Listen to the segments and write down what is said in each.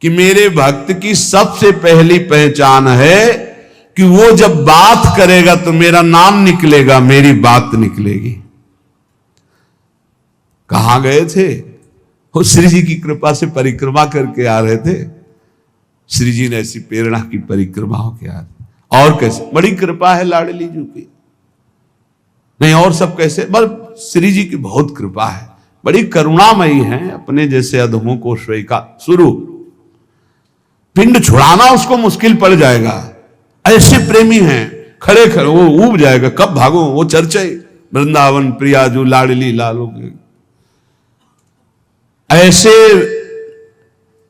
कि मेरे भक्त की सबसे पहली पहचान है कि वो जब बात करेगा तो मेरा नाम निकलेगा, मेरी बात निकलेगी। कहां गए थे वो? श्री जी की कृपा से परिक्रमा करके आ रहे थे। श्री जी ने ऐसी प्रेरणा की परिक्रमा होके आ रहे। और कैसे? बड़ी कृपा है लाडली जी की। नहीं और सब कैसे? बस श्री जी की बहुत कृपा है, बड़ी करुणामयी है। अपने जैसे अधमों को स्वीकार शुरू पिंड छुड़ाना उसको मुश्किल पड़ जाएगा। ऐसे प्रेमी हैं, खड़े खड़े वो ऊब जाएगा, कब भागो। वो चर्चा वृंदावन प्रियाजू लाडली लालो के ऐसे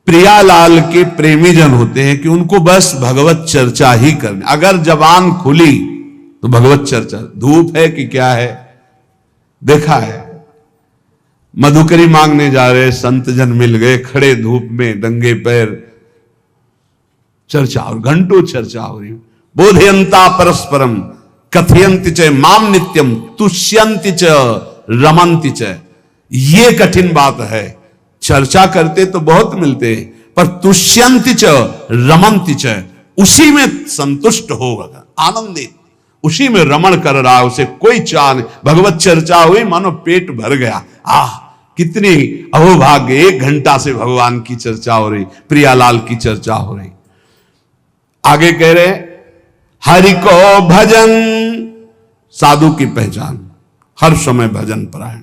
प्रियालाल के प्रेमी जन होते हैं कि उनको बस भगवत चर्चा ही करनी। अगर जबान खुली तो भगवत चर्चा। धूप है कि क्या है? देखा है, मधुकरी मांगने जा रहे संत जन मिल गए, खड़े धूप में नंगे पैर, चर्चा और घंटों चर्चा हो रही। बोधयंता परस्परम कथयंति च माम नित्यम तुष्यंति च रमंति च। ये कठिन बात है। चर्चा करते तो बहुत मिलते हैं, पर तुष्यंति च रमंति च, उसी में संतुष्ट होगा, आनंदित, उसी में रमण कर रहा है, उसे कोई चाह नहीं। भगवत चर्चा हुई मानो पेट भर गया। कितनी अहोभाग्य, 1 घंटा से भगवान की चर्चा हो रही, प्रियालाल की चर्चा हो रही। आगे कह रहे हरि को भजन, साधु की पहचान हर समय भजन परायण।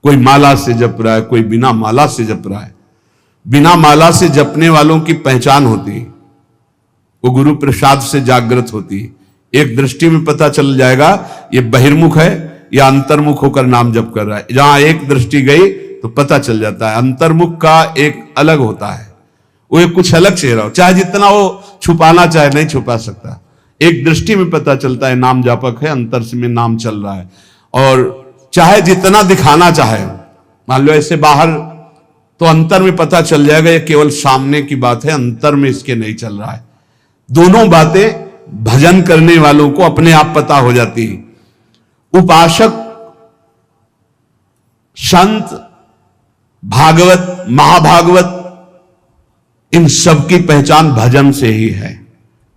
कोई माला से जप रहा है, कोई बिना माला से जप रहा है। बिना माला से जपने वालों की पहचान होती, वो गुरु प्रसाद से जागृत होती। एक दृष्टि में पता चल जाएगा ये बहिर्मुख है या अंतर्मुख होकर नाम जप कर रहा है। जहां एक दृष्टि गई तो पता चल जाता है। अंतर्मुख का एक अलग होता है, वो एक कुछ अलग चेहरा हो, चाहे जितना वो छुपाना चाहे नहीं छुपा सकता। एक दृष्टि में पता चलता है नाम जापक है, अंतर से में नाम चल रहा है। और चाहे जितना दिखाना चाहे, मान लो ऐसे बाहर, तो अंतर में पता चल जाएगा ये केवल सामने की बात है, अंतर में इसके नहीं चल रहा है। दोनों बातें भजन करने वालों को अपने आप पता हो जाती है। उपासक, संत, भागवत, महाभागवत, इन सब की पहचान भजन से ही है।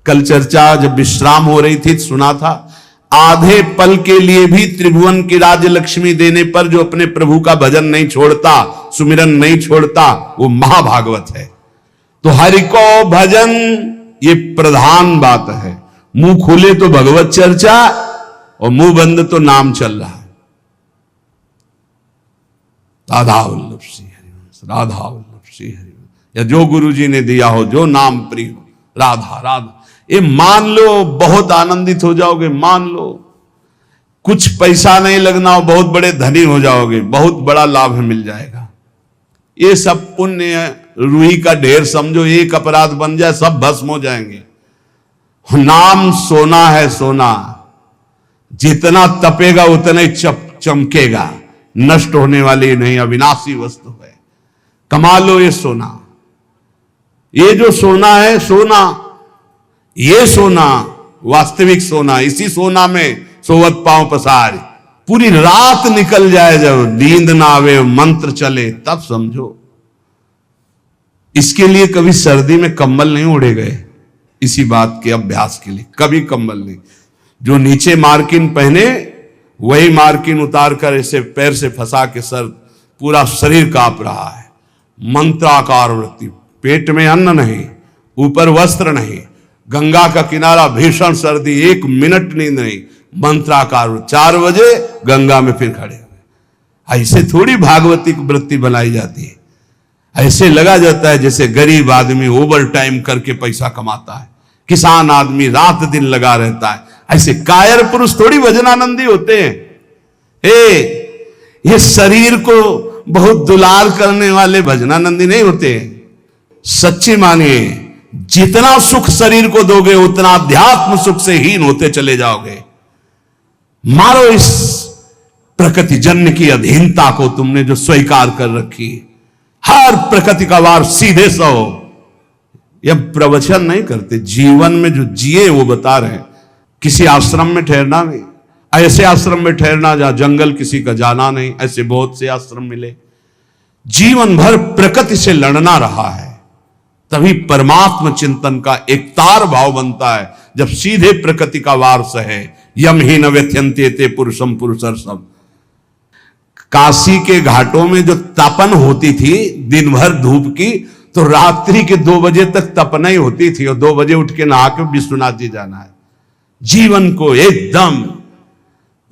कल चर्चा जब विश्राम हो रही थी सुना था, आधे पल के लिए भी त्रिभुवन की राज्य लक्ष्मी देने पर जो अपने प्रभु का भजन नहीं छोड़ता, सुमिरन नहीं छोड़ता, वो महाभागवत है। तो हरि को भजन ये प्रधान बात है। मुंह खुले तो भगवत चर्चा और मुंह बंद तो नाम चल रहा है। राधा वल्लभ श्री हरिवंश, राधा वल्लभ श्री हरिवंश, या जो गुरु जी ने दिया हो, जो नाम प्रिय हो, राधा राधा, ये मान लो, बहुत आनंदित हो जाओगे। मान लो कुछ पैसा नहीं लगना हो, बहुत बड़े धनी हो जाओगे, बहुत बड़ा लाभ मिल जाएगा। ये सब पुण्य रूही का ढेर समझो, एक अपराध बन जाए सब भस्म हो जाएंगे। नाम सोना है, सोना जितना तपेगा उतना ही चमकेगा, नष्ट होने वाली नहीं, अविनाशी वस्तु है। कमा लो ये सोना। ये जो सोना है, सोना, ये सोना वास्तविक सोना, इसी सोना में सोवत पांव पसार। पूरी रात निकल जाए, जब नींद ना आवे, मंत्र चले, तब समझो। इसके लिए कभी सर्दी में कंबल नहीं ओढ़े गए, इसी बात के अभ्यास के लिए कभी कंबल नहीं। जो नीचे मार्किन पहने वही मार्किन उतार कर ऐसे पैर से फंसा के सर, पूरा शरीर कांप रहा है। मंत्राकार वृत्ति, पेट में अन्न नहीं, ऊपर वस्त्र नहीं, गंगा का किनारा, भीषण सर्दी, 1 मिनट नींद नहीं, मंत्राकार। 4 बजे गंगा में फिर खड़े हुए। ऐसे थोड़ी भागवती की वृत्ति बनाई जाती है। ऐसे लगा जाता है जैसे गरीब आदमी ओवर टाइम करके पैसा कमाता है, किसान आदमी रात दिन लगा रहता है। ऐसे कायर पुरुष थोड़ी भजनानंदी होते हैं। ये शरीर को बहुत दुलार करने वाले भजनानंदी नहीं होते। सच्ची मानिए, जितना सुख शरीर को दोगे उतना अध्यात्म सुख से हीन होते चले जाओगे। मारो इस प्रकृति जन्य की अधीनता को, तुमने जो स्वीकार कर रखी। हर प्रकृति का वार सीधे सो। यह प्रवचन नहीं करते, जीवन में जो जिए वो बता रहे हैं। किसी आश्रम में ठहरना नहीं, ऐसे आश्रम में ठहरना जहां जंगल किसी का जाना नहीं, ऐसे बहुत से आश्रम मिले। जीवन भर प्रकृति से लड़ना रहा है, तभी परमात्म चिंतन का एक तार भाव बनता है, जब सीधे प्रकृति का वार सहे। यम ही न व्यथ्यंते ते पुरुषम पुरुषर्षम। काशी के घाटों में जो तपन होती थी दिन भर धूप की, तो रात्रि के 2 बजे तक तपना ही होती थी, और 2 बजे उठ के नहा के विश्वनाथ जी जाना है। जीवन को एकदम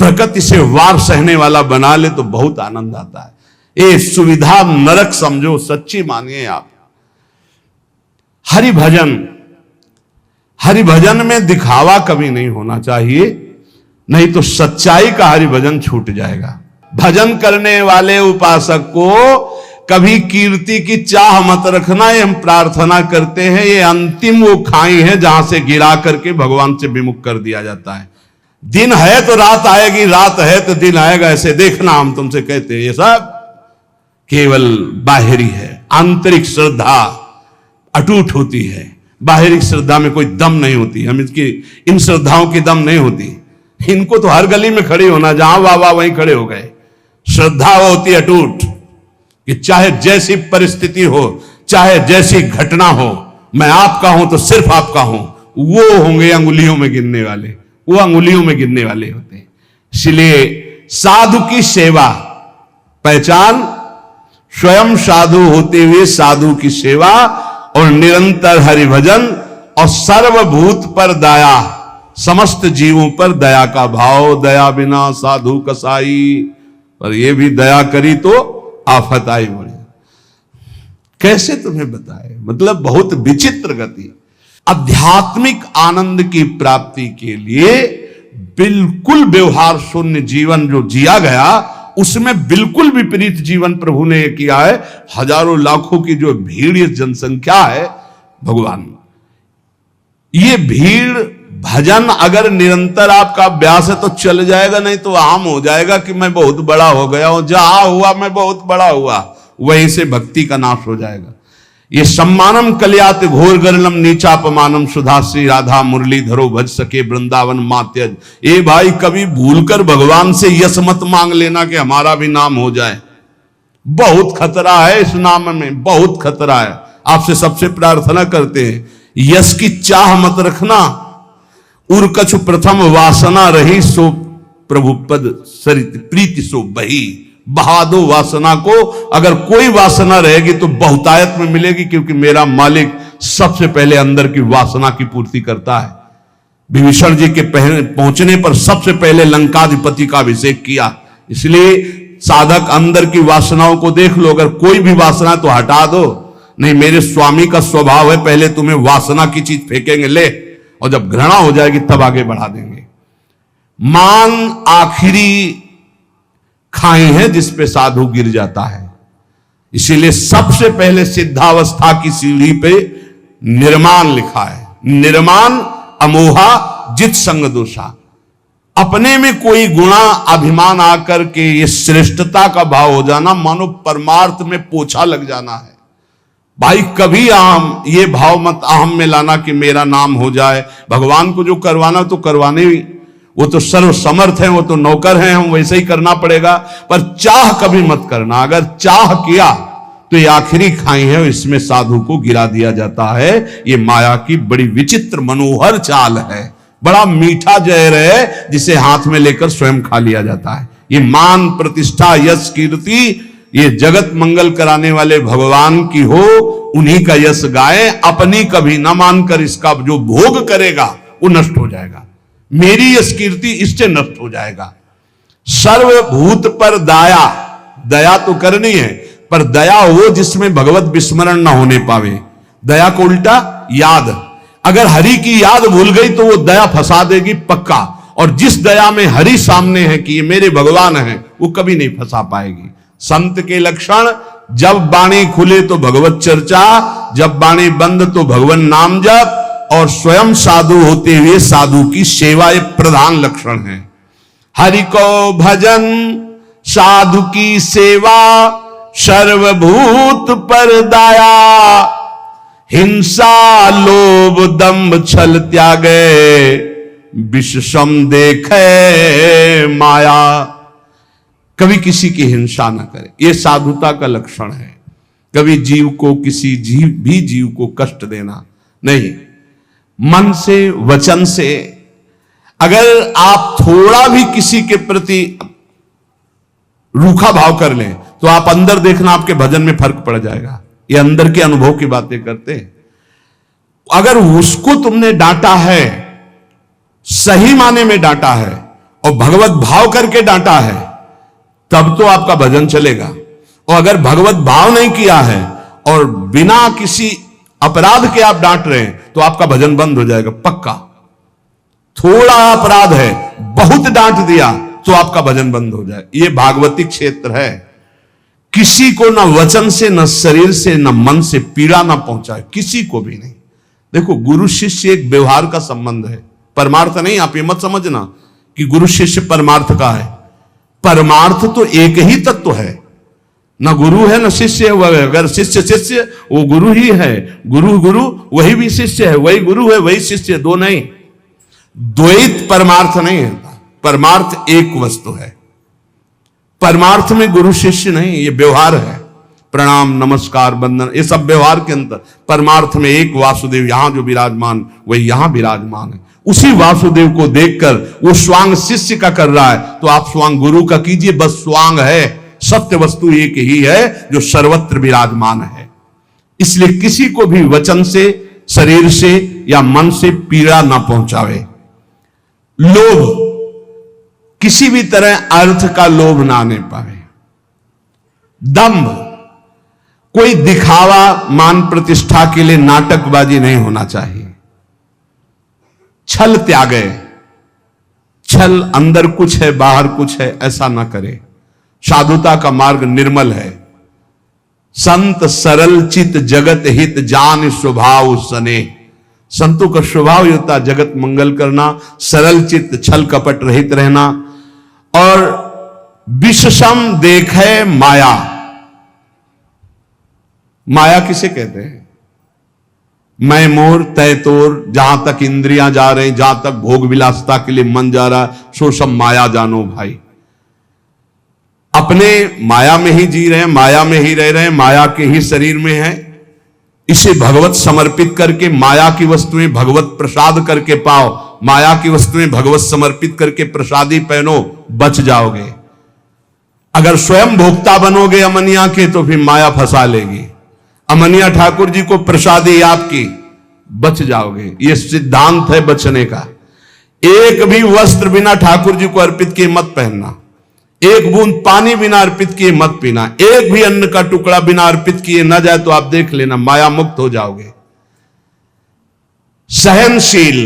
प्रकृति से वार सहने वाला बना ले तो बहुत आनंद आता है। ये सुविधा नरक समझो, सच्ची मानिए आप। हरि भजन में दिखावा कभी नहीं होना चाहिए, नहीं तो सच्चाई का हरि भजन छूट जाएगा। भजन करने वाले उपासक को कभी कीर्ति की चाह मत रखना, ये हम प्रार्थना करते हैं। ये अंतिम वो खाई है जहां से गिरा करके भगवान से विमुख कर दिया जाता है। दिन है तो रात आएगी, रात है तो दिन आएगा, ऐसे देखना हम तुमसे कहते हैं। ये सब केवल बाहरी है। आंतरिक श्रद्धा अटूट होती है, बाहरी श्रद्धा में कोई दम नहीं होती। हम इन श्रद्धाओं की दम नहीं होती। इनको तो हर गली में खड़े होना, जहां वाह वहीं खड़े हो गए। श्रद्धा वो होती है अटूट, कि चाहे जैसी परिस्थिति हो, चाहे जैसी घटना हो, मैं आपका हूं तो सिर्फ आपका हूं। वो होंगे अंगुलियों में गिनने वाले, वो अंगुलियों में गिनने वाले होते हैं। इसलिए साधु की सेवा पहचान, स्वयं साधु होते हुए साधु की सेवा, और निरंतर हरिभजन, और सर्वभूत पर दया, समस्त जीवों पर दया का भाव। दया बिना साधु कसाई, पर ये भी दया करी तो आफत आई बड़ी। कैसे तुम्हें बताए, मतलब बहुत विचित्र गति। आध्यात्मिक आनंद की प्राप्ति के लिए बिल्कुल व्यवहार शून्य जीवन जो जिया गया, उसमें बिल्कुल विपरीत जीवन प्रभु ने किया है। हजारों लाखों की जो भीड़, ये जनसंख्या है भगवान, ये भीड़ भजन अगर निरंतर आपका अभ्यास है तो चल जाएगा, नहीं तो आम हो जाएगा कि मैं बहुत बड़ा हो गया हूं, जहां हुआ मैं बहुत बड़ा हुआ, वहीं से भक्ति का नाश हो जाएगा। ये सम्मानम कल्यात घोर गरलम नीचापमानम सुधा श्री राधा मुरली धरो भज सके वृंदावन मात्यज। ए भाई, कभी भूलकर भगवान से यश मत मांग लेना कि हमारा भी नाम हो जाए। बहुत खतरा है इस नाम में, बहुत खतरा है। आपसे सबसे प्रार्थना करते हैं, यश की चाह मत रखना। उर्कछु प्रथम वासना रही, सो प्रभु पद सरित प्रीति सो बही। बहा दो वासना को। अगर कोई वासना रहेगी तो बहुतायत में मिलेगी, क्योंकि मेरा मालिक सबसे पहले अंदर की वासना की पूर्ति करता है। विभीषण जी के पहुंचने पर सबसे पहले लंकाधिपति का अभिषेक किया। इसलिए साधक अंदर की वासनाओं को देख लो, अगर कोई भी वासना तो हटा दो। नहीं, मेरे स्वामी का स्वभाव है पहले तुम्हें वासना की चीज फेंकेंगे, ले, और जब घृणा हो जाएगी तब आगे बढ़ा देंगे। मान आखिरी खाई है जिस पे साधु गिर जाता है। इसीलिए सबसे पहले सिद्धावस्था की सीढ़ी पे निर्माण लिखा है। निर्माण अमोहा जित संग दोषा। अपने में कोई गुणा अभिमान आकर के ये श्रेष्ठता का भाव हो जाना, मानो परमार्थ में पोछा लग जाना है। भाई कभी अहम, ये भाव मत अहम में लाना कि मेरा नाम हो जाए। भगवान को जो करवाना तो करवाने ही, वो तो सर्व समर्थ हैं, वो तो नौकर हैं, हम वैसे ही करना पड़ेगा। पर चाह कभी मत करना। अगर चाह किया तो ये आखिरी खाई है, इसमें साधु को गिरा दिया जाता है। ये माया की बड़ी विचित्र मनोहर चाल है। बड़ा मीठा जहर है जिसे हाथ में लेकर स्वयं खा लिया जाता है। ये मान प्रतिष्ठा यश कीर्ति, ये जगत मंगल कराने वाले भगवान की हो, उन्हीं का यश गाए। अपनी कभी न मानकर इसका जो भोग करेगा वो नष्ट हो जाएगा। मेरी यश कीर्ति इससे नष्ट हो जाएगा। सर्वभूत पर दया, दया तो करनी है, पर दया हो जिसमें भगवत विस्मरण न होने पावे। दया को उल्टा याद, अगर हरि की याद भूल गई तो वो दया फंसा देगी पक्का। और जिस दया में हरि सामने है कि ये मेरे भगवान हैं, वो कभी नहीं फंसा पाएगी। संत के लक्षण, जब बाणी खुले तो भगवत चर्चा, जब बाणी बंद तो भगवान नाम जप, और स्वयं साधु होते हुए साधु की सेवा एक प्रधान लक्षण है। हरि को भजन, साधु की सेवा, सर्वभूत पर दया, हिंसा लोभ दंभ छल त्यागे, विषम देखे माया। कभी किसी की हिंसा न करे, यह साधुता का लक्षण है। कभी जीव को, किसी जीव को कष्ट देना नहीं। मन से, वचन से अगर आप थोड़ा भी किसी के प्रति रूखा भाव कर लें तो आप अंदर देखना आपके भजन में फर्क पड़ जाएगा। ये अंदर के अनुभव की बातें करते हैं। अगर उसको तुमने डांटा है, सही माने में डांटा है और भगवत भाव करके डांटा है, तब तो आपका भजन चलेगा। और अगर भगवत भाव नहीं किया है और बिना किसी अपराध के आप डांट रहे हैं तो आपका भजन बंद हो जाएगा पक्का। थोड़ा अपराध है, बहुत डांट दिया तो आपका भजन बंद हो जाए। यह भागवती क्षेत्र है। किसी को न वचन से, न शरीर से, न मन से पीड़ा ना पहुंचाए, किसी को भी नहीं। देखो, गुरु शिष्य एक व्यवहार का संबंध है, परमार्थ नहीं। आप ये मत समझना कि गुरु शिष्य परमार्थ का है। परमार्थ तो एक ही तत्व है, न गुरु है न शिष्य है। अगर शिष्य शिष्य वो गुरु ही है, गुरु गुरु वही भी शिष्य है, वही गुरु है वही शिष्य, दो नहीं। द्वैत परमार्थ नहीं है, परमार्थ एक वस्तु है। परमार्थ में गुरु शिष्य नहीं, ये व्यवहार है। प्रणाम, नमस्कार, वंदन, ये सब व्यवहार के अंतर। परमार्थ में एक वासुदेव यहां जो विराजमान, वही यहां विराजमान है। उसी वासुदेव को देखकर वो स्वांग शिष्य का कर रहा है तो आप स्वांग गुरु का कीजिए। बस स्वांग है, सत्य वस्तु एक ही है जो सर्वत्र विराजमान है। इसलिए किसी को भी वचन से, शरीर से या मन से पीड़ा ना पहुंचावे। लोभ, किसी भी तरह अर्थ का लोभ ना आने पावे। दंभ, कोई दिखावा, मान प्रतिष्ठा के लिए नाटकबाजी नहीं होना चाहिए। छल त्यागे, छल अंदर कुछ है बाहर कुछ है ऐसा ना करे। साधुता का मार्ग निर्मल है। संत सरल चित जगत हित जान स्वभाव सने। संतों का स्वभाव होता है जगत मंगल करना, सरल चित्त, छल कपट रहित रहना। और विषसम देखे माया। माया किसे कहते हैं? मैं मोर तय तोर, जहां तक इंद्रियां जा रही, जहां तक भोग विलासता के लिए मन जा रहा, सो सब माया जानो भाई। अपने माया में ही जी रहे हैं, माया में ही रह रहे हैं, माया के ही शरीर में है। इसे भगवत समर्पित करके माया की वस्तुएं भगवत प्रसाद करके पाओ, माया की वस्तुएं भगवत समर्पित करके प्रसादी पहनो, बच जाओगे। अगर स्वयं भोक्ता बनोगे अमनिया के तो फिर माया फंसा लेगी। अमनिया ठाकुर जी को प्रसादी आपकी, बच जाओगे। यह सिद्धांत है बचने का। एक भी वस्त्र बिना ठाकुर जी को अर्पित किए मत पहनना, एक बूंद पानी बिना अर्पित किए मत पीना, एक भी अन्न का टुकड़ा बिना अर्पित किए न जाए तो आप देख लेना माया मुक्त हो जाओगे। सहनशील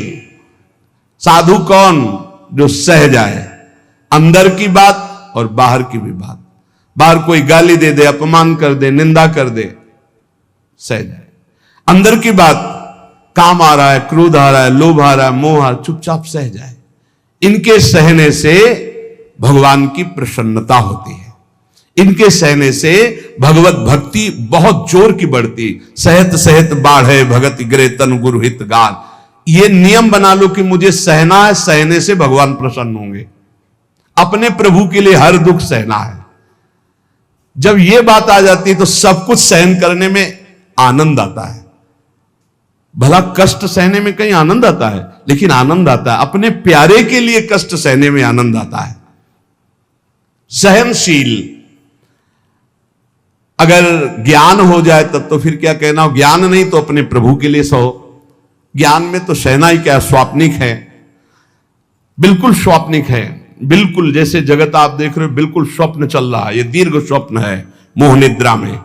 साधु कौन? जो सह जाए, अंदर की बात और बाहर की भी बात। बाहर कोई गाली दे दे, अपमान कर दे, निंदा कर दे, सह जाए। अंदर की बात, काम आ रहा है, क्रोध आ रहा है, लोभ आ रहा है, मोह आ रहा है, चुपचाप सह जाए। इनके सहने से भगवान की प्रसन्नता होती है। इनके सहने से भगवत भक्ति बहुत जोर की बढ़ती। सहत सहत बाढ़े भगत गिरे तन गुरु हित गान। ये नियम बना लो कि मुझे सहना है, सहने से भगवान प्रसन्न होंगे। अपने प्रभु के लिए हर दुख सहना है। जब ये बात आ जाती है तो सब कुछ सहन करने में आनंद आता है। भला कष्ट सहने में कहीं आनंद आता है, लेकिन आनंद आता है अपने प्यारे के लिए कष्ट सहने में आनंद आता है। सहनशील, अगर ज्ञान हो जाए तब तो फिर क्या कहना, ज्ञान नहीं तो अपने प्रभु के लिए सहो। ज्ञान में तो सहना ही क्या, स्वाप्निक है, बिल्कुल स्वाप्निक है। बिल्कुल जैसे जगत आप देख रहे हो, बिल्कुल स्वप्न चल रहा है, ये दीर्घ स्वप्न है मोह निद्रा में।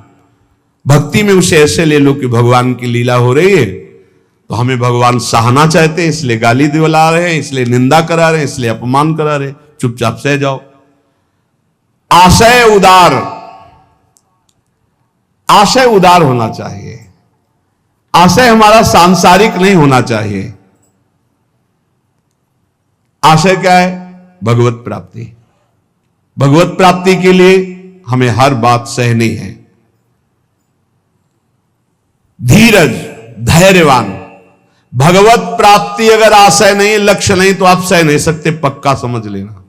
भक्ति में उसे ऐसे ले लो कि भगवान की लीला हो रही है, तो हमें भगवान सहना चाहते हैं, इसलिए गाली दिला रहे हैं, इसलिए निंदा करा रहे हैं, इसलिए अपमान करा रहे हैं, चुपचाप सह जाओ। आशय उदार, आशय उदार होना चाहिए। आशय हमारा सांसारिक नहीं होना चाहिए। आशय क्या है? भगवत प्राप्ति। भगवत प्राप्ति के लिए हमें हर बात सहनी है। धीरज, धैर्यवान। भगवत प्राप्ति अगर आशय नहीं, लक्ष्य नहीं तो आप सह नहीं सकते, पक्का समझ लेना।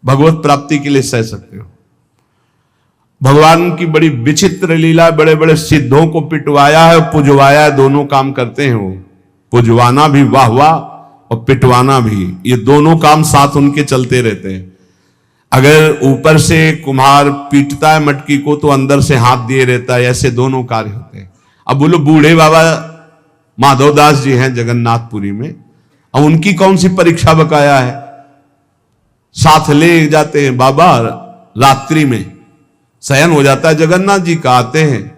भगवत प्राप्ति के लिए सह सकते हो। भगवान की बड़ी विचित्र लीला, बड़े बड़े सिद्धों को पिटवाया है, पुजवाया है, दोनों काम करते हैं वो। पुजवाना भी वाह वाह और पिटवाना भी, ये दोनों काम साथ उनके चलते रहते हैं। अगर ऊपर से कुम्हार पीटता है मटकी को तो अंदर से हाथ दिए रहता है, ऐसे दोनों कार्य होते हैं। अब बोलो बूढ़े बाबा माधवदास जी हैं जगन्नाथपुरी में, अब उनकी कौन सी परीक्षा बकाया है? साथ ले जाते हैं बाबा, रात्रि में शयन हो जाता है जगन्नाथ जी का, आते हैं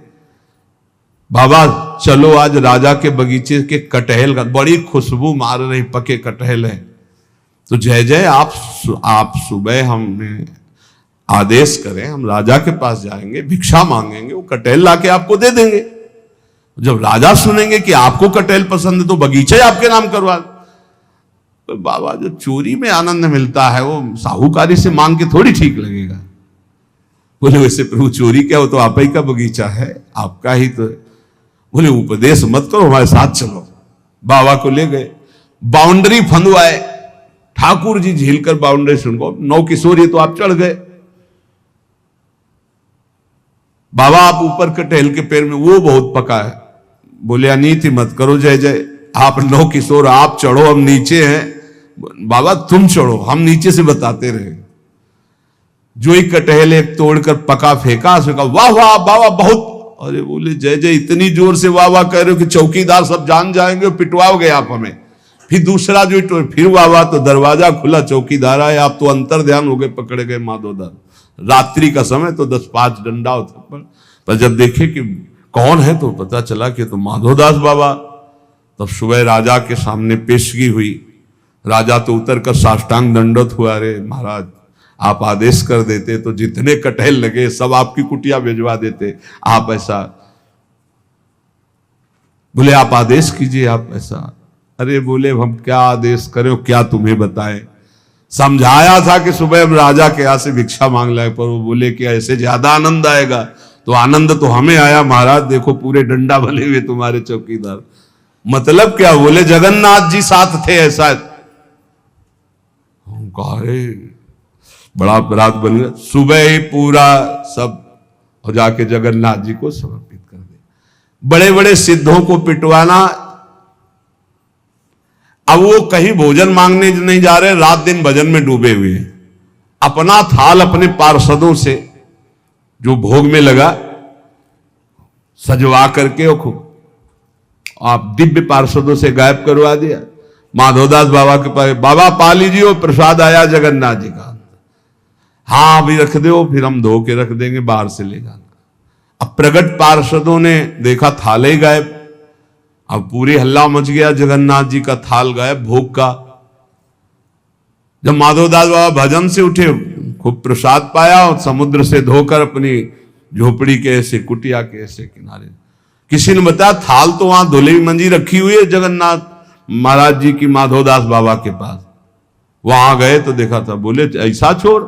बाबा चलो आज राजा के बगीचे के कटहल का, बड़ी खुशबू मार रही, पके कटहल है। तो जय जय आप सुबह हमें आदेश करें, हम राजा के पास जाएंगे, भिक्षा मांगेंगे, वो कटहल लाके आपको दे देंगे। जब राजा सुनेंगे कि आपको कटहल पसंद है तो बगीचा आपके नाम करवा। तो बाबा जो चोरी में आनंद मिलता है वो साहूकारी से मांग के थोड़ी ठीक लगेगा। बोले वैसे प्रभु चोरी क्या, हो तो आप ही का बगीचा है, आपका ही तो। बोले उपदेश मत करो, हमारे साथ चलो। बाबा को ले गए, बाउंड्री फंदवाए, ठाकुर जी झील कर बाउंड्री सुनको, 9 किशोर, ये तो आप चढ़ गए। बाबा आप ऊपर कटहल के पेड़ में, वो बहुत पका है। बोले अनीति मत करो जय जय, आप 9 किशोर आप चढ़ो, हम नीचे हैं। बाबा तुम चढ़ो, हम नीचे से बताते रहे। जो ही कटहल एक तोड़कर पका फेंका, उसने कहा वाह वाह बाबा बहुत। अरे बोले जय जय इतनी जोर से वाह वाह कह रहे हो कि चौकीदार सब जान जाएंगे, पिटवाओगे आप हमें। फिर दूसरा जो फिर वाह वाह, तो दरवाजा खुला, चौकीदार आए, आप तो अंतर ध्यान हो गए, पकड़े गए माधोदास। रात्रि का समय तो 10-5 डंडा होता, पर जब देखे कि कौन है तो पता चला कि तो माधोदास बाबा। तब सुबह राजा के सामने पेशगी हुई। राजा तो उतर कर साष्टांग दंडवत हुआ, अरे महाराज आप आदेश कर देते तो जितने कटहल लगे सब आपकी कुटिया भिजवा देते, आप ऐसा। बोले आप आदेश कीजिए, आप ऐसा। अरे बोले हम क्या आदेश करें, क्या तुम्हें बताएं। समझाया था कि सुबह हम राजा के यहां से भिक्षा मांग लाए, पर वो बोले कि ऐसे ज्यादा आनंद आएगा। तो आनंद तो हमें आया महाराज, देखो पूरे डंडा बने हुए तुम्हारे चौकीदार। मतलब क्या? बोले जगन्नाथ जी साथ थे, ऐसा। बड़ा अपराध बन गया। सुबह ही पूरा सब और जाके जगन्नाथ जी को समर्पित कर दे। बड़े बड़े सिद्धों को पिटवाना। अब वो कहीं भोजन मांगने नहीं जा रहे, रात दिन भजन में डूबे हुए हैं। अपना थाल अपने पार्षदों से जो भोग में लगा सजवा करके और खूब आप दिव्य पार्षदों से गायब करवा दिया। माधवदास बाबा के पास, बाबा पा लीजिए वो प्रसाद आया जगन्नाथ जी का। हाँ अभी रख दो, फिर हम धो के रख देंगे, बाहर से ले जाना। अब प्रगट पार्षदों ने देखा थाल ही गायब। अब पूरी हल्ला मच गया, जगन्नाथ जी का थाल गायब, भोग का। जब माधवदास बाबा भजन से उठे, खूब प्रसाद पाया और समुद्र से धोकर अपनी झोपड़ी के ऐसे कुटिया के ऐसे किनारे। किसी ने बताया थाल तो वहां धुली मंजी रखी हुई है जगन्नाथ महाराज जी की माधवदास बाबा के पास। वहां गए तो देखा था। बोले ऐसा छोड़।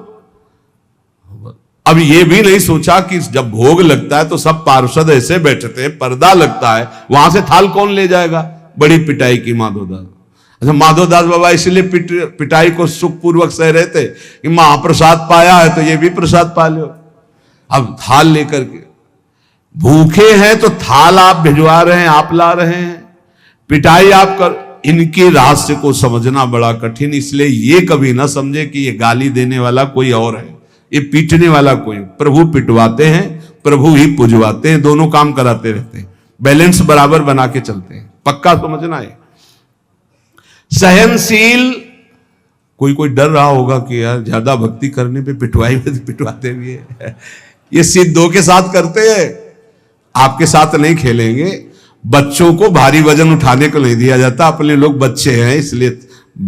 अब ये भी नहीं सोचा कि जब भोग लगता है तो सब पार्षद ऐसे बैठते हैं, पर्दा लगता है, वहां से थाल कौन ले जाएगा। बड़ी पिटाई की माधवदास। अच्छा माधवदास बाबा इसलिए पिटाई को सुखपूर्वक सह रहे थे कि महाप्रसाद पाया है तो ये भी प्रसाद पा लो। अब थाल लेकर के भूखे हैं तो थाल आप भिजवा रहे हैं, आप ला रहे हैं, पिटाई आप कर। इनके रहस्य को समझना बड़ा कठिन, इसलिए ये कभी ना समझे कि ये गाली देने वाला कोई और है, ये पीटने वाला कोई। प्रभु पिटवाते हैं, प्रभु ही पुजवाते हैं, दोनों काम कराते रहते हैं, बैलेंस बराबर बना के चलते हैं। पक्का समझना है। सहनशील। कोई डर रहा होगा कि यार ज्यादा भक्ति करने पे पिटवाते भी है। ये सिद्धों के साथ करते हैं, आपके साथ नहीं खेलेंगे। बच्चों को भारी वजन उठाने को नहीं दिया जाता, अपने लोग बच्चे हैं इसलिए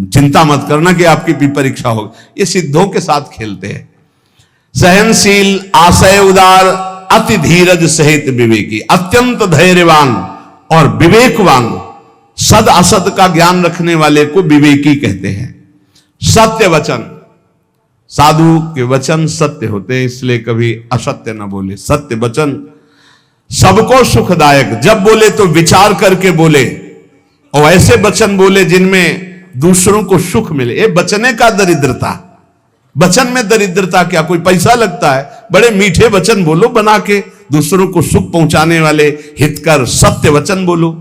चिंता मत करना कि आपकी भी परीक्षा होगी। ये सिद्धों के साथ खेलते हैं। सहनशील, आशय उदार, अति धीरज सहित विवेकी, अत्यंत धैर्यवान और विवेकवान, सद असद का ज्ञान रखने वाले को विवेकी कहते हैं। सत्य वचन, साधु के वचन सत्य होते हैं, इसलिए कभी असत्य न बोले। सत्य वचन सबको सुखदायक, जब बोले तो विचार करके बोले और ऐसे वचन बोले जिनमें दूसरों को सुख मिले। ये बचने का दरिद्रता। वचन में दरिद्रता क्या? कोई पैसा लगता है? बड़े मीठे वचन बोलो, बना के दूसरों को सुख पहुंचाने वाले हितकर सत्य वचन बोलो।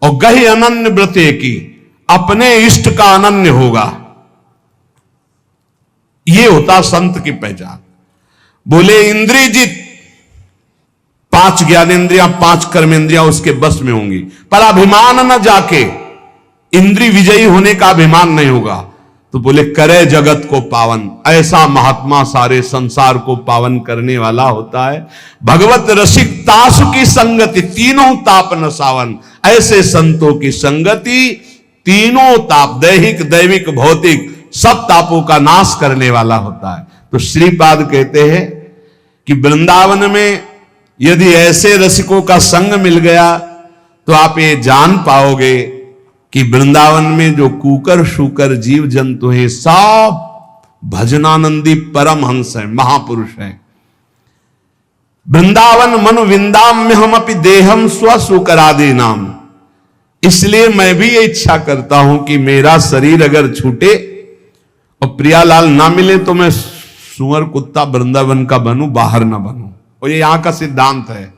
और गहि अनन्य व्रते की, अपने इष्ट का अनन्य होगा, ये होता संत की पहचान। बोले इंद्रियजित, 5 ज्ञानेंद्रियां 5 कर्मेंद्रियां उसके बस में होंगी, पर अभिमान न जाके, इंद्रिय विजयी होने का अभिमान नहीं होगा। तो बोले करे जगत को पावन, ऐसा महात्मा सारे संसार को पावन करने वाला होता है। भगवत रसिक तासु की संगति, तीनों ताप न सावन, ऐसे संतों की संगति तीनों ताप, दैहिक दैविक भौतिक सब तापों का नाश करने वाला होता है। तो श्रीपाद कहते हैं कि वृंदावन में यदि ऐसे रसिकों का संग मिल गया तो आप ये जान पाओगे कि वृंदावन में जो कुकर शुकर जीव जंतु हैं सब भजनानंदी परमहंस है, महापुरुष है। वृंदावन मनु विंदाम्य हम अपि देहम स्व सुकरादि नाम। इसलिए मैं भी ये इच्छा करता हूं कि मेरा शरीर अगर छूटे और प्रियालाल ना मिले तो मैं सुअर कुत्ता वृंदावन का बनूं, बाहर ना बनूं। और ये यहां का सिद्धांत है,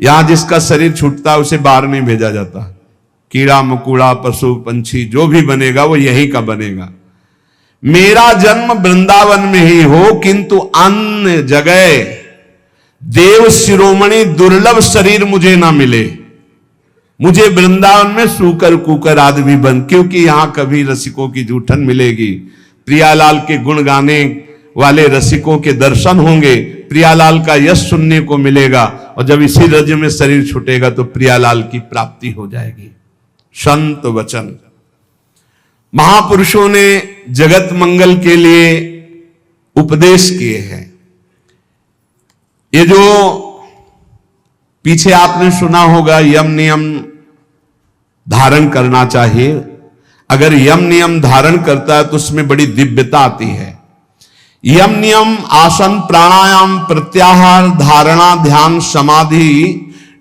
यहां जिसका शरीर छूटता है उसे बाहर नहीं भेजा जाता। कीड़ा मकोड़ा पशु पंछी जो भी बनेगा वो यहीं का बनेगा। मेरा जन्म वृंदावन में ही हो, किंतु अन्य जगह देव शिरोमणि दुर्लभ शरीर मुझे ना मिले। मुझे वृंदावन में सूकर कुकर आदि भी बन, क्योंकि यहां कभी रसिकों की जूठन मिलेगी, प्रियालाल के गुण गाने वाले रसिकों के दर्शन होंगे, प्रियालाल का यश सुनने को मिलेगा, और जब इसी राज्य में शरीर छूटेगा तो प्रियालाल की प्राप्ति हो जाएगी। संत वचन, महापुरुषों ने जगत मंगल के लिए उपदेश किए हैं। ये जो पीछे आपने सुना होगा यम नियम धारण करना चाहिए, अगर यम नियम धारण करता है तो उसमें बड़ी दिव्यता आती है। यम नियम आसन प्राणायाम प्रत्याहार धारणा ध्यान समाधि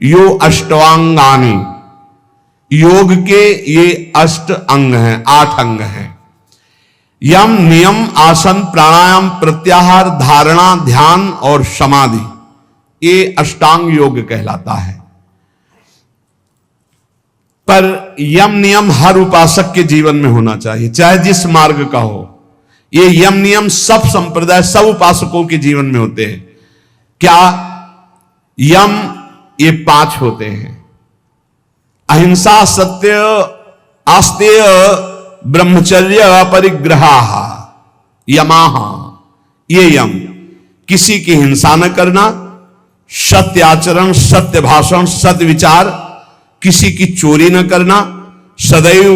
यो अष्टांगानि, योग के ये 8 अंग हैं, 8 अंग हैं। यम नियम आसन प्राणायाम प्रत्याहार धारणा ध्यान और समाधि, ये अष्टांग योग कहलाता है। पर यम नियम हर उपासक के जीवन में होना चाहिए, चाहे जिस मार्ग का हो। ये यम नियम सब संप्रदाय सब उपासकों के जीवन में होते हैं। क्या यम? ये 5 होते हैं, अहिंसा सत्य आस्तेय ब्रह्मचर्य अपरिग्रह यमाह। ये यम, किसी की हिंसा न करना, सत्य आचरण, सत्य भाषण, सत्य विचार, किसी की चोरी न करना, सदैव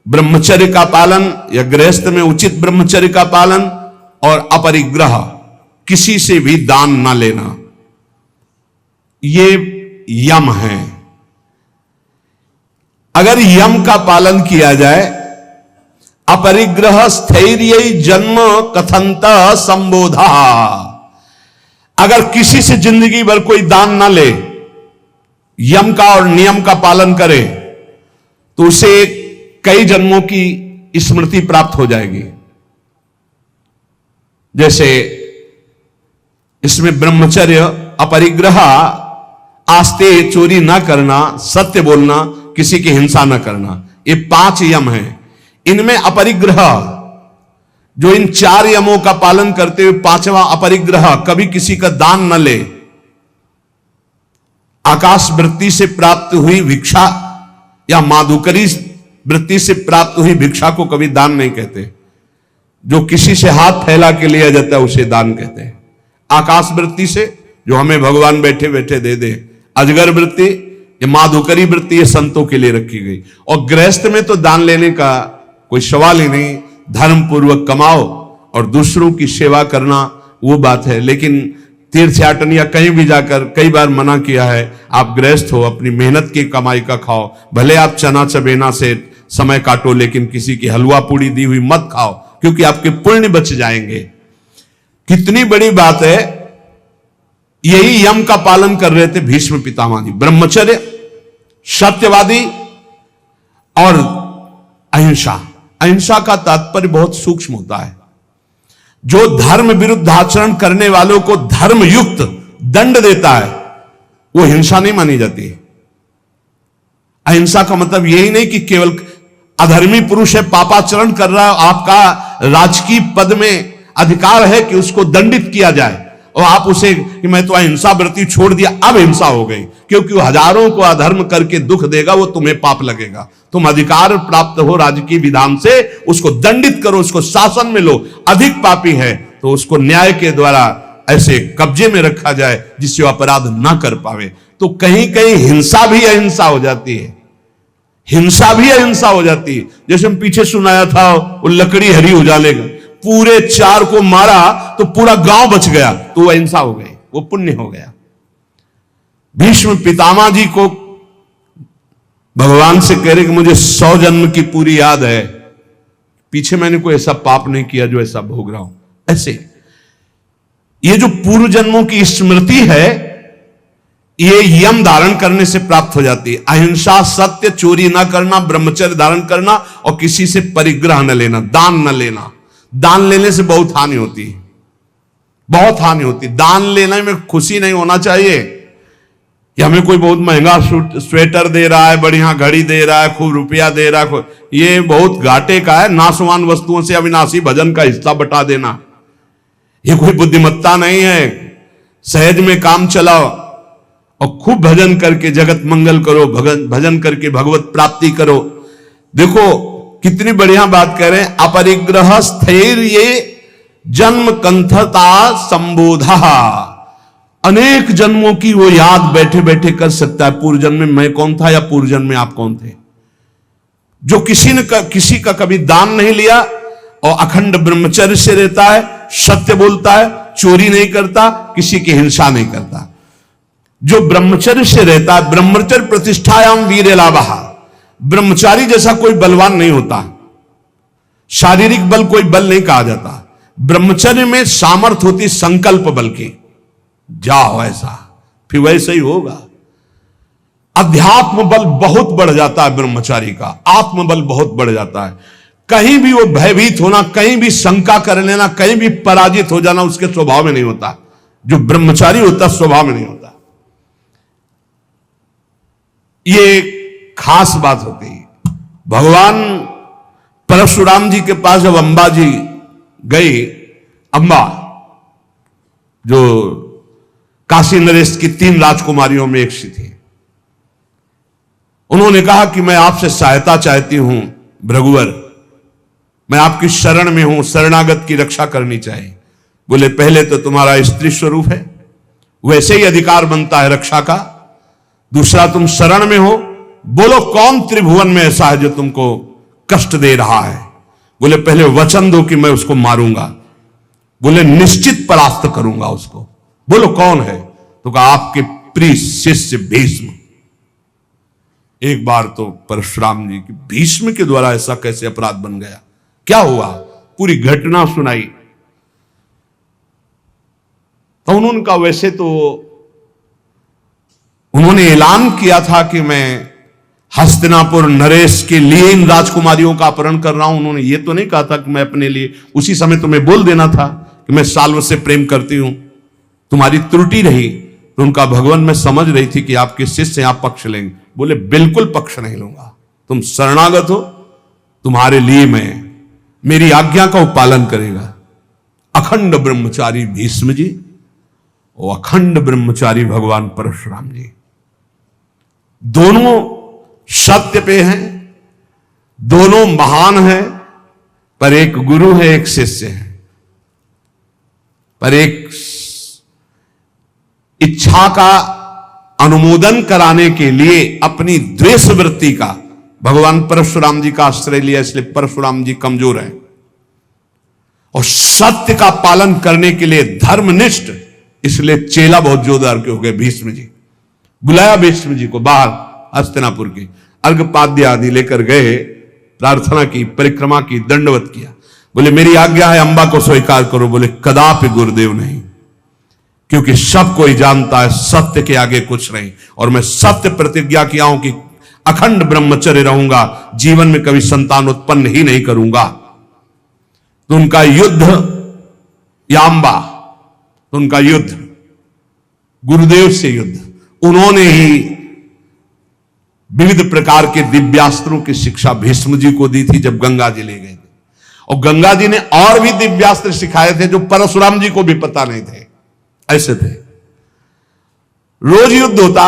ब्रह्मचर्य का पालन या गृहस्थ में उचित ब्रह्मचर्य का पालन, और अपरिग्रह, किसी से भी दान न लेना, ये यम है। अगर यम का पालन किया जाए, अपरिग्रह स्थैर्य जन्म कथंत संबोधा, अगर किसी से जिंदगी भर कोई दान ना ले, यम का और नियम का पालन करे, तो उसे कई जन्मों की स्मृति प्राप्त हो जाएगी। जैसे इसमें ब्रह्मचर्य, अपरिग्रह, आस्ते, चोरी ना करना, सत्य बोलना, किसी की हिंसा न करना, ये 5 यम हैं। इनमें अपरिग्रह, जो इन 4 यमों का पालन करते हुए 5वां अपरिग्रह, कभी किसी का दान न ले, आकाश वृत्ति से प्राप्त हुई भिक्षा या माधुकरी वृत्ति से प्राप्त हुई भिक्षा को कभी दान नहीं कहते। जो किसी से हाथ फैला के लिया जाता है उसे दान कहते हैं। आकाश वृत्ति से जो हमें भगवान बैठे बैठे दे दे, अजगर वृत्ति, ये माधुकरी वृत्ति, ये संतों के लिए रखी गई। और गृहस्थ में तो दान लेने का कोई सवाल ही नहीं, धर्म पूर्वक कमाओ और दूसरों की सेवा करना वो बात है। लेकिन तीर्थयाटन या कहीं भी जाकर कई बार मना किया है, आप गृहस्थ हो, अपनी मेहनत की कमाई का खाओ, भले आप चना चबेना से समय काटो, लेकिन किसी की हलवा पूड़ी दी हुई मत खाओ, क्योंकि आपके पुण्य बच जाएंगे। कितनी बड़ी बात है। यही यम का पालन कर रहे थे भीष्म पितामह जी, ब्रह्मचर्य, सत्यवादी और अहिंसा। अहिंसा का तात्पर्य बहुत सूक्ष्म होता है। जो धर्म विरुद्ध आचरण करने वालों को धर्मयुक्त दंड देता है वो हिंसा नहीं मानी जाती। अहिंसा का मतलब यही नहीं कि केवल अधर्मी पुरुष है, पापाचरण कर रहा है, आपका राजकीय पद में अधिकार है कि उसको दंडित किया जाए और आप उसे कि मैं तो अहिंसा व्रती छोड़ दिया, अब हिंसा हो गई, क्योंकि वो हजारों को अधर्म करके दुख देगा, वो तुम्हें पाप लगेगा। तुम अधिकार प्राप्त हो राजकीय विधान से, उसको दंडित करो, उसको शासन में लो। अधिक पापी है तो उसको न्याय के द्वारा ऐसे कब्जे में रखा जाए जिससे वो अपराध ना कर पावे। तो कहीं कहीं हिंसा भी अहिंसा हो जाती है, हिंसा भी अहिंसा हो जाती है। जैसे हम पीछे सुनाया था वो लकड़ी हरी उजालेगा, पूरे 4 को मारा तो पूरा गांव बच गया, तो वो अहिंसा हो गई, वो पुण्य हो गया। भीष्म पितामह जी को भगवान से कह रहे कि मुझे 100 जन्म की पूरी याद है, पीछे मैंने कोई ऐसा पाप नहीं किया जो ऐसा भोग रहा हूं। ऐसे ये जो पूर्व जन्मों की स्मृति है ये यम धारण करने से प्राप्त हो जाती है। अहिंसा, सत्य, चोरी ना करना, ब्रह्मचर्य धारण करना और किसी से परिग्रह न लेना, दान न लेना। दान लेने से बहुत हानि होती है, बहुत हानि होती है। दान लेने में खुशी नहीं होना चाहिए कि हमें कोई बहुत महंगा स्वेटर दे रहा है, बढ़िया घड़ी दे रहा है, खूब रुपया दे रहा है, ये बहुत घाटे का है। नाशवान वस्तुओं से अविनाशी भजन का हिस्सा बटा देना ये कोई बुद्धिमत्ता नहीं है। सहज में काम चलाओ और खूब भजन करके जगत मंगल करो, भजन करके भगवत प्राप्ति करो। देखो कितनी बढ़िया बात कह रहे हैं, अपरिग्रह स्थैर्य जन्म कंथता संबोधा। अनेक जन्मों की वो याद बैठे बैठे कर सकता है, पूर्व जन्म में मैं कौन था या पूर्व जन्म में आप कौन थे। जो किसी का कभी दान नहीं लिया और अखंड ब्रह्मचर्य से रहता है, सत्य बोलता है, चोरी नहीं करता, किसी की हिंसा नहीं करता, जो ब्रह्मचर्य से रहता है, ब्रह्मचर्य प्रतिष्ठायाम वीर लाभः। ब्रह्मचारी जैसा कोई बलवान नहीं होता, शारीरिक बल कोई बल नहीं कहा जाता। ब्रह्मचर्य में सामर्थ्य होती संकल्प बल की, जाओ ऐसा फिर वैसे ही होगा। अध्यात्म बल बहुत बढ़ जाता है ब्रह्मचारी का, आत्मबल बहुत बढ़ जाता है। कहीं भी वो भयभीत होना, कहीं भी शंका कर लेना, कहीं भी पराजित हो जाना उसके स्वभाव में नहीं होता। जो ब्रह्मचारी होता स्वभाव में नहीं होता। ये खास बात होती है। भगवान परशुराम जी के पास जब अंबा जी गई, अंबा जो काशी नरेश की 3 राजकुमारियों में एक सी थी, उन्होंने कहा कि मैं आपसे सहायता चाहती हूं भृगुवर, मैं आपकी शरण में हूं, शरणागत की रक्षा करनी चाहिए। बोले पहले तो तुम्हारा स्त्री स्वरूप है, वैसे ही अधिकार बनता है रक्षा का। दूसरा तुम शरण में हो, बोलो कौन त्रिभुवन में ऐसा है जो तुमको कष्ट दे रहा है। बोले पहले वचन दो कि मैं उसको मारूंगा। बोले निश्चित परास्त करूंगा उसको। बोलो कौन है, तो कहा आपके प्रिय शिष्य भीष्म। एक बार तो परशुराम जी की भीष्म के द्वारा ऐसा कैसे अपराध बन गया, क्या हुआ, पूरी घटना सुनाई। तो उन्होंने कहा वैसे तो उन्होंने ऐलान किया था कि मैं हस्तिनापुर नरेश के लिए इन राजकुमारियों का अपहरण कर रहा हूं। उन्होंने ये तो नहीं कहा था कि मैं अपने लिए, उसी समय तुम्हें बोल देना था कि मैं साल्व से प्रेम करती हूं, तुम्हारी त्रुटि रही। तो उनका भगवान मैं समझ रही थी कि आपके शिष्य आप पक्ष लेंगे। बोले बिल्कुल पक्ष नहीं लूंगा, तुम शरणागत हो, तुम्हारे लिए मैं मेरी आज्ञा का पालन करेगा। अखंड ब्रह्मचारी भीष्म जी और अखंड ब्रह्मचारी भगवान परशुराम जी, दोनों सत्य पे हैं, दोनों महान हैं, पर एक गुरु है एक शिष्य है। पर एक इच्छा का अनुमोदन कराने के लिए अपनी द्वेष वृत्ति का भगवान परशुराम जी का आश्रय लिया, इसलिए परशुराम जी कमजोर हैं। और सत्य का पालन करने के लिए धर्मनिष्ठ, इसलिए चेला बहुत जोरदार के हो गए। भीष्म जी बुलाया भीष्म जी को बाहर हस्तिनापुर की, अर्घपाद्य आदि लेकर गए, प्रार्थना की, परिक्रमा की, दंडवत किया। बोले मेरी आज्ञा है अंबा को स्वीकार करो। बोले कदापि गुरुदेव नहीं, क्योंकि सब कोई जानता है सत्य के आगे कुछ नहीं, और मैं सत्य प्रतिज्ञा किया हूं कि अखंड ब्रह्मचर्य रहूंगा, जीवन में कभी संतान उत्पन्न ही नहीं करूंगा। तो उनका युद्ध यांबा, तो उनका युद्ध, गुरुदेव से युद्ध, उन्होंने ही विविध प्रकार के दिव्यास्त्रों की शिक्षा भीष्म जी को दी थी जब गंगा जी ले गए थे। और गंगा जी ने और भी दिव्यास्त्र सिखाए थे जो परशुराम जी को भी पता नहीं थे। ऐसे थे, रोज युद्ध होता,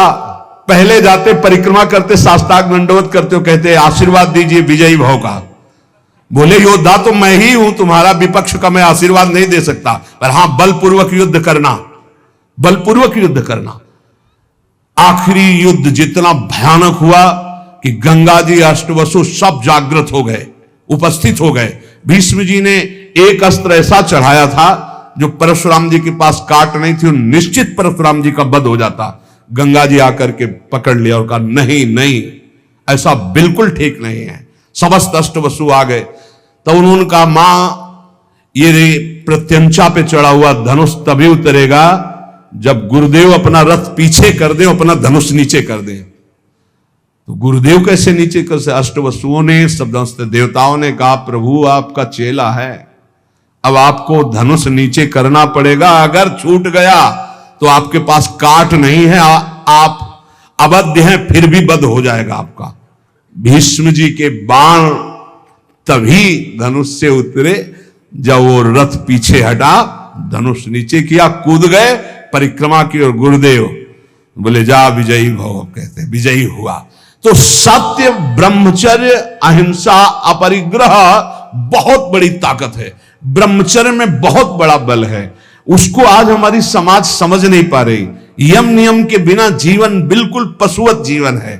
पहले जाते, परिक्रमा करते, साष्टांग दंडवत करते हो, कहते आशीर्वाद दीजिए विजयी भव का। बोले योद्धा तो मैं ही हूं, तुम्हारा विपक्ष का मैं आशीर्वाद नहीं दे सकता, पर हां बलपूर्वक युद्ध करना, बलपूर्वक युद्ध करना। आखिरी युद्ध जितना भयानक हुआ कि गंगा जी, अष्टवसु सब जागृत हो गए, उपस्थित हो गए। भीष्म जी ने एक अस्त्र ऐसा चढ़ाया था जो परशुराम जी के पास काट नहीं थी, निश्चित परशुराम जी का वध हो जाता। गंगा जी आकर के पकड़ लिया और कहा नहीं नहीं, ऐसा बिल्कुल ठीक नहीं है। समस्त अष्टवसु आ गए, तो उन्होंने कहा मां, ये प्रत्यंचा पे चढ़ा हुआ धनुष तभी उतरेगा जब गुरुदेव अपना रथ पीछे कर दे, अपना धनुष नीचे कर दे। तो गुरुदेव कैसे नीचे कर से? अष्टवसुओं ने, समस्त देवताओं ने कहा प्रभु आपका चेला है, अब आपको धनुष नीचे करना पड़ेगा, अगर छूट गया तो आपके पास काट नहीं है, आप अबद्ध हैं, फिर भी वध हो जाएगा आपका। भीष्म जी के बाण तभी धनुष से उतरे जब वो रथ पीछे हटा, धनुष नीचे किया, कूद गए, परिक्रमा की और गुरुदेव बोले जा विजयी भव, कहते विजयी हुआ। तो सत्य, ब्रह्मचर्य, अहिंसा, अपरिग्रह बहुत बड़ी ताकत है। ब्रह्मचर्य में बहुत बड़ा बल है, उसको आज हमारी समाज समझ नहीं पा रही। यम नियम के बिना जीवन बिल्कुल पशुवत जीवन है।